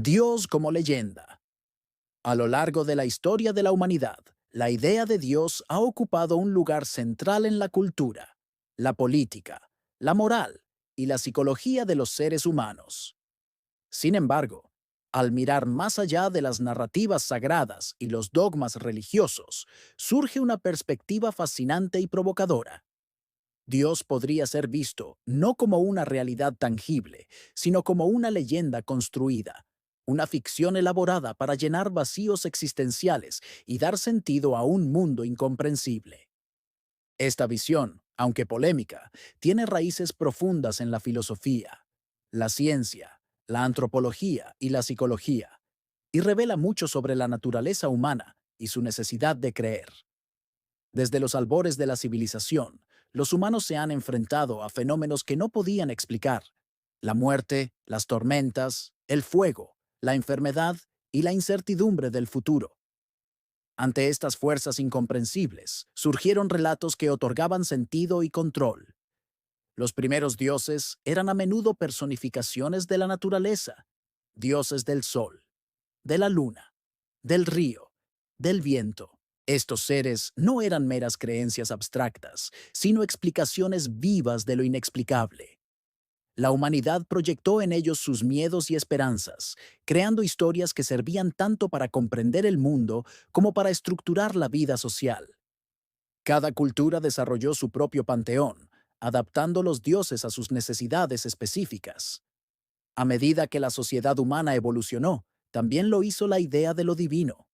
Dios como leyenda. A lo largo de la historia de la humanidad, la idea de Dios ha ocupado un lugar central en la cultura, la política, la moral y la psicología de los seres humanos. Sin embargo, al mirar más allá de las narrativas sagradas y los dogmas religiosos, surge una perspectiva fascinante y provocadora. Dios podría ser visto no como una realidad tangible, sino como una leyenda construida, una ficción elaborada para llenar vacíos existenciales y dar sentido a un mundo incomprensible. Esta visión, aunque polémica, tiene raíces profundas en la filosofía, la ciencia, la antropología y la psicología, y revela mucho sobre la naturaleza humana y su necesidad de creer. Desde los albores de la civilización, los humanos se han enfrentado a fenómenos que no podían explicar: la muerte, las tormentas, el fuego, la enfermedad y la incertidumbre del futuro. Ante estas fuerzas incomprensibles, surgieron relatos que otorgaban sentido y control. Los primeros dioses eran a menudo personificaciones de la naturaleza, dioses del sol, de la luna, del río, del viento. Estos seres no eran meras creencias abstractas, sino explicaciones vivas de lo inexplicable. La humanidad proyectó en ellos sus miedos y esperanzas, creando historias que servían tanto para comprender el mundo como para estructurar la vida social. Cada cultura desarrolló su propio panteón, adaptando los dioses a sus necesidades específicas. A medida que la sociedad humana evolucionó, también lo hizo la idea de lo divino.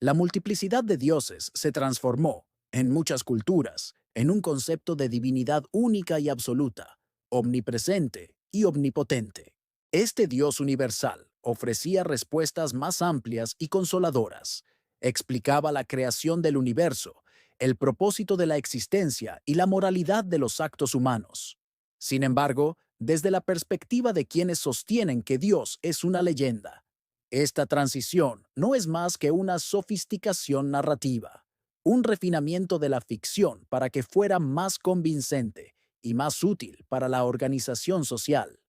La multiplicidad de dioses se transformó, en muchas culturas, en un concepto de divinidad única y absoluta, omnipresente y omnipotente. Este Dios universal ofrecía respuestas más amplias y consoladoras, explicaba la creación del universo, el propósito de la existencia y la moralidad de los actos humanos. Sin embargo, desde la perspectiva de quienes sostienen que Dios es una leyenda, esta transición no es más que una sofisticación narrativa, un refinamiento de la ficción para que fuera más convincente y más útil para la organización social.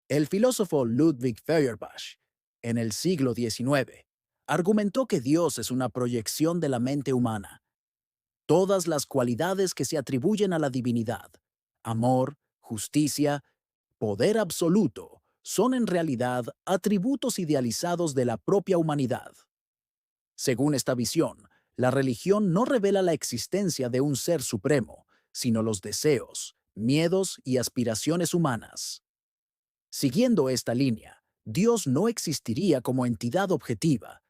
El filósofo Ludwig Feuerbach, en el siglo XIX, argumentó que Dios es una proyección de la mente humana. Todas las cualidades que se atribuyen a la divinidad, amor, justicia, poder absoluto, son en realidad atributos idealizados de la propia humanidad. Según esta visión, la religión no revela la existencia de un ser supremo, sino los deseos, miedos y aspiraciones humanas. Siguiendo esta línea, Dios no existiría como entidad objetiva.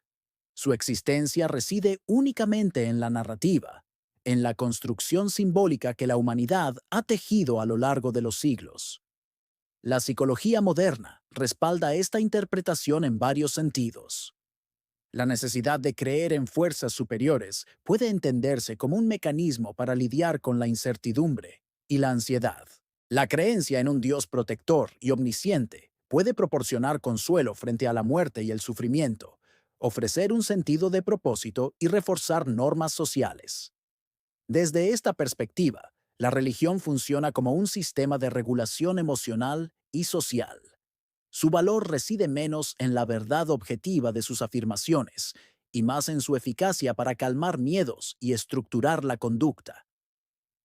Su existencia reside únicamente en la narrativa, en la construcción simbólica que la humanidad ha tejido a lo largo de los siglos. La psicología moderna respalda esta interpretación en varios sentidos. La necesidad de creer en fuerzas superiores puede entenderse como un mecanismo para lidiar con la incertidumbre y la ansiedad. La creencia en un Dios protector y omnisciente puede proporcionar consuelo frente a la muerte y el sufrimiento, ofrecer un sentido de propósito y reforzar normas sociales. Desde esta perspectiva, la religión funciona como un sistema de regulación emocional y social. Su valor reside menos en la verdad objetiva de sus afirmaciones y más en su eficacia para calmar miedos y estructurar la conducta.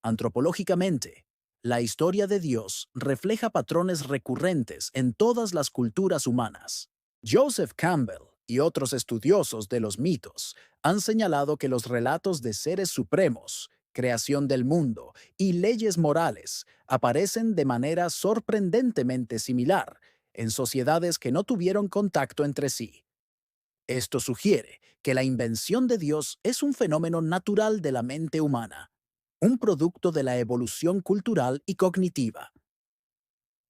Antropológicamente, la historia de Dios refleja patrones recurrentes en todas las culturas humanas. Joseph Campbell y otros estudiosos de los mitos han señalado que los relatos de seres supremos, creación del mundo y leyes morales aparecen de manera sorprendentemente similar en sociedades que no tuvieron contacto entre sí. Esto sugiere que la invención de Dios es un fenómeno natural de la mente humana, un producto de la evolución cultural y cognitiva.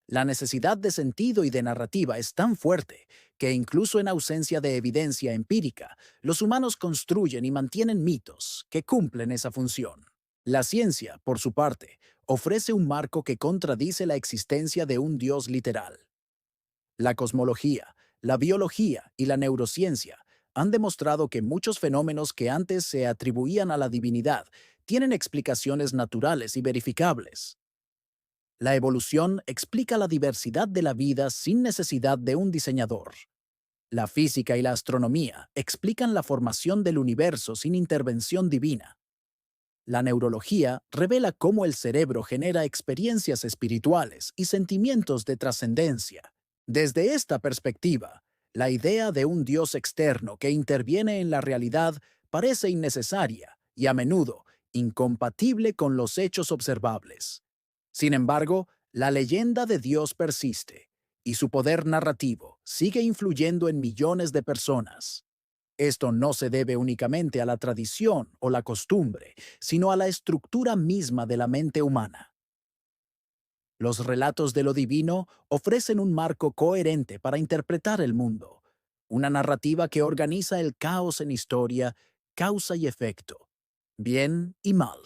La necesidad de sentido y de narrativa es tan fuerte que incluso en ausencia de evidencia empírica, los humanos construyen y mantienen mitos que cumplen esa función. La ciencia, por su parte, ofrece un marco que contradice la existencia de un Dios literal. La cosmología, la biología y la neurociencia han demostrado que muchos fenómenos que antes se atribuían a la divinidad tienen explicaciones naturales y verificables. La evolución explica la diversidad de la vida sin necesidad de un diseñador. La física y la astronomía explican la formación del universo sin intervención divina. La neurología revela cómo el cerebro genera experiencias espirituales y sentimientos de trascendencia. Desde esta perspectiva, la idea de un Dios externo que interviene en la realidad parece innecesaria y a menudo incompatible con los hechos observables. Sin embargo, la leyenda de Dios persiste y su poder narrativo sigue influyendo en millones de personas. Esto no se debe únicamente a la tradición o la costumbre, sino a la estructura misma de la mente humana. Los relatos de lo divino ofrecen un marco coherente para interpretar el mundo, una narrativa que organiza el caos en historia, causa y efecto, bien y mal.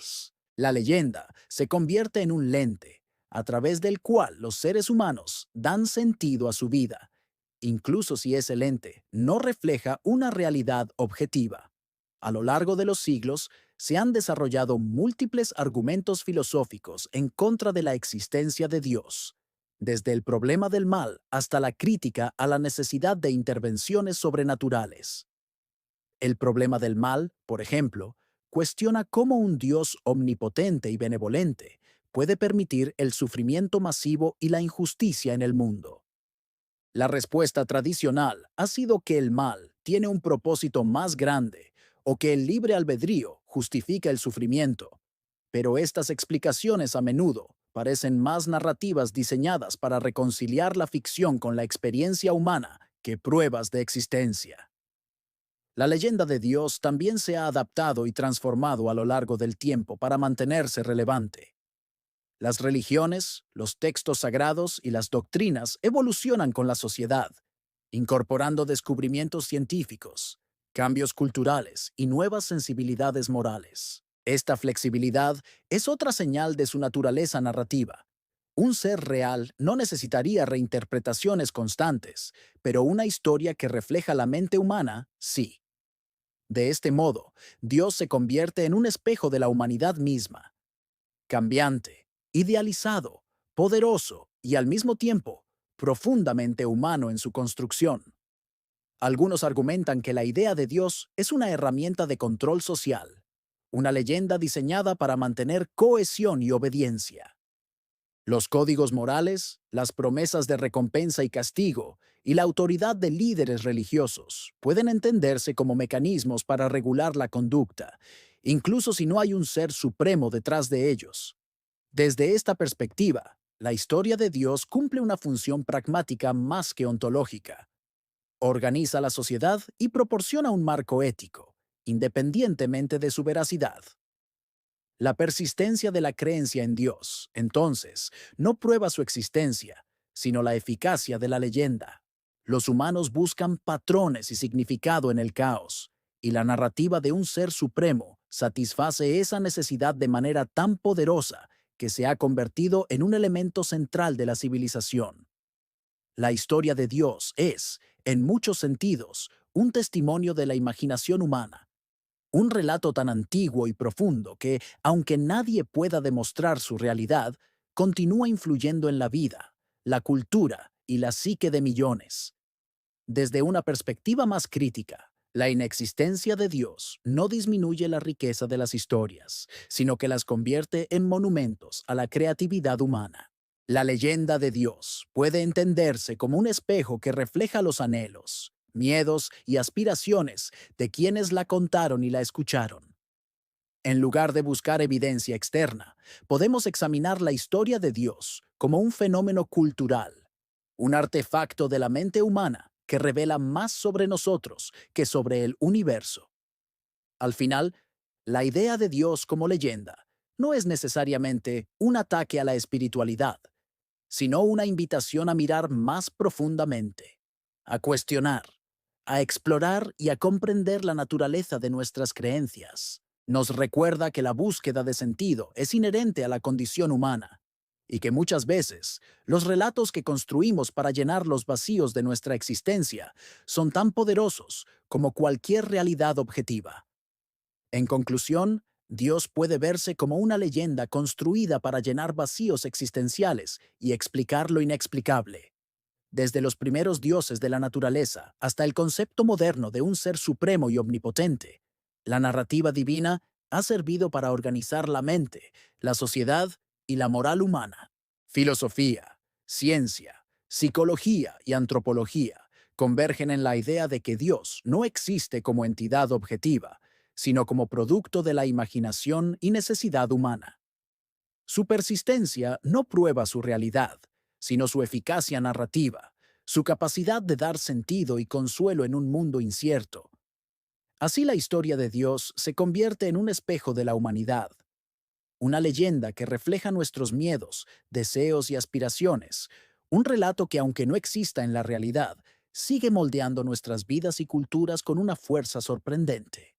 La leyenda se convierte en un lente, a través del cual los seres humanos dan sentido a su vida, incluso si ese lente no refleja una realidad objetiva. A lo largo de los siglos, se han desarrollado múltiples argumentos filosóficos en contra de la existencia de Dios, desde el problema del mal hasta la crítica a la necesidad de intervenciones sobrenaturales. El problema del mal, por ejemplo, cuestiona cómo un Dios omnipotente y benevolente puede permitir el sufrimiento masivo y la injusticia en el mundo. La respuesta tradicional ha sido que el mal tiene un propósito más grande o que el libre albedrío justifica el sufrimiento, pero estas explicaciones a menudo parecen más narrativas diseñadas para reconciliar la ficción con la experiencia humana que pruebas de existencia. La leyenda de Dios también se ha adaptado y transformado a lo largo del tiempo para mantenerse relevante. Las religiones, los textos sagrados y las doctrinas evolucionan con la sociedad, incorporando descubrimientos científicos, cambios culturales y nuevas sensibilidades morales. Esta flexibilidad es otra señal de su naturaleza narrativa. Un ser real no necesitaría reinterpretaciones constantes, pero una historia que refleja la mente humana, sí. De este modo, Dios se convierte en un espejo de la humanidad misma, cambiante, idealizado, poderoso y al mismo tiempo profundamente humano en su construcción. Algunos argumentan que la idea de Dios es una herramienta de control social, una leyenda diseñada para mantener cohesión y obediencia. Los códigos morales, las promesas de recompensa y castigo, y la autoridad de líderes religiosos pueden entenderse como mecanismos para regular la conducta, incluso si no hay un ser supremo detrás de ellos. Desde esta perspectiva, la historia de Dios cumple una función pragmática más que ontológica. Organiza la sociedad y proporciona un marco ético, independientemente de su veracidad. La persistencia de la creencia en Dios, entonces, no prueba su existencia, sino la eficacia de la leyenda. Los humanos buscan patrones y significado en el caos, y la narrativa de un ser supremo satisface esa necesidad de manera tan poderosa que se ha convertido en un elemento central de la civilización. La historia de Dios es, en muchos sentidos, un testimonio de la imaginación humana, un relato tan antiguo y profundo que, aunque nadie pueda demostrar su realidad, continúa influyendo en la vida, la cultura y la psique de millones. Desde una perspectiva más crítica, la inexistencia de Dios no disminuye la riqueza de las historias, sino que las convierte en monumentos a la creatividad humana. La leyenda de Dios puede entenderse como un espejo que refleja los anhelos, miedos y aspiraciones de quienes la contaron y la escucharon. En lugar de buscar evidencia externa, podemos examinar la historia de Dios como un fenómeno cultural, un artefacto de la mente humana que revela más sobre nosotros que sobre el universo. Al final, la idea de Dios como leyenda no es necesariamente un ataque a la espiritualidad, sino una invitación a mirar más profundamente, a cuestionar, a explorar y a comprender la naturaleza de nuestras creencias. Nos recuerda que la búsqueda de sentido es inherente a la condición humana y que muchas veces los relatos que construimos para llenar los vacíos de nuestra existencia son tan poderosos como cualquier realidad objetiva. En conclusión, Dios puede verse como una leyenda construida para llenar vacíos existenciales y explicar lo inexplicable. Desde los primeros dioses de la naturaleza hasta el concepto moderno de un ser supremo y omnipotente, la narrativa divina ha servido para organizar la mente, la sociedad y la moral humana. Filosofía, ciencia, psicología y antropología convergen en la idea de que Dios no existe como entidad objetiva, sino como producto de la imaginación y necesidad humana. Su persistencia no prueba su realidad, sino su eficacia narrativa, su capacidad de dar sentido y consuelo en un mundo incierto. Así la historia de Dios se convierte en un espejo de la humanidad, una leyenda que refleja nuestros miedos, deseos y aspiraciones, un relato que aunque no exista en la realidad, sigue moldeando nuestras vidas y culturas con una fuerza sorprendente.